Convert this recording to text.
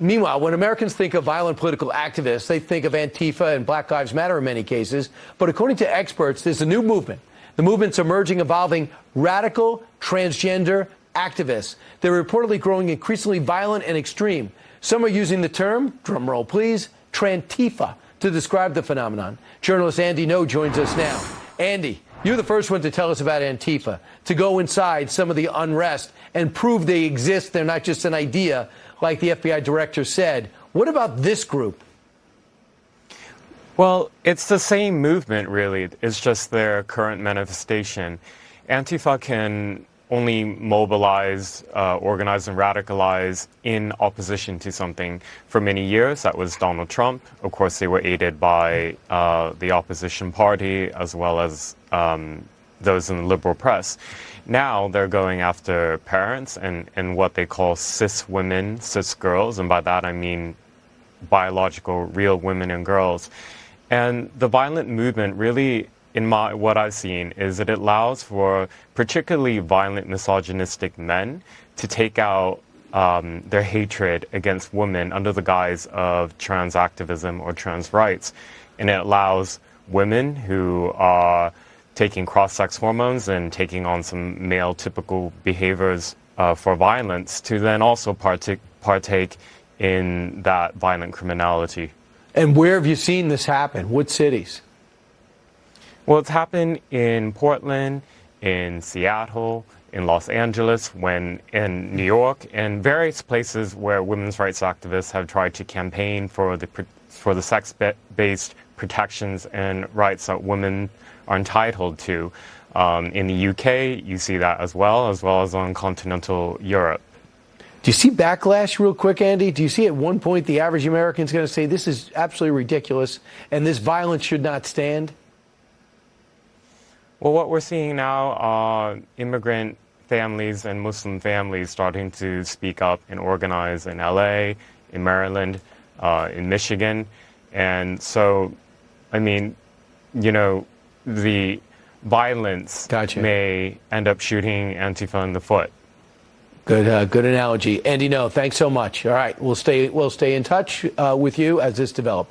Meanwhile, when Americans think of violent political activists, they think of Antifa and Black Lives Matter in many cases. But according to experts, there's a new movement. The movement's emerging involving radical transgender activists. They're reportedly growing increasingly violent and extreme. Some are using the term, drumroll please, Trantifa, to describe the phenomenon. Journalist Andy No joins us now. Andy, you're the first one to tell us about Antifa, to go inside some of the unrest and prove they exist. They're not just an idea, like the FBI director said. What about this group? Well, it's the same movement, really. It's just their current manifestation. Antifa can only mobilize, organize, and radicalize in opposition to something. For many years, that was Donald Trump. Of course, they were aided by the opposition party, as well as those in the liberal press. Now they're going after parents and what they call cis women, cis girls, and by that I mean biological, real women and girls. And the violent movement really, in what I've seen, is that it allows for particularly violent misogynistic men to take out their hatred against women under the guise of trans activism or trans rights. And it allows women who are taking cross-sex hormones and taking on some male typical behaviors for violence to then also partake in that violent criminality. And where have you seen this happen? What cities? Well, it's happened in Portland, in Seattle, in Los Angeles, in New York, and various places where women's rights activists have tried to campaign for the sex-based protections and rights that women are entitled to. In the UK, you see that as well as on continental Europe. Do you see backlash real quick, Andy? Do you see at one point the average American is going to say this is absolutely ridiculous and this violence should not stand? Well, what we're seeing now are immigrant families and Muslim families starting to speak up and organize in LA, in Maryland, in Michigan. And so, I mean, you know, the violence may end up shooting Antifa in the foot. Good analogy. Andy, No, thanks so much. All right, we'll stay in touch with you as this develops.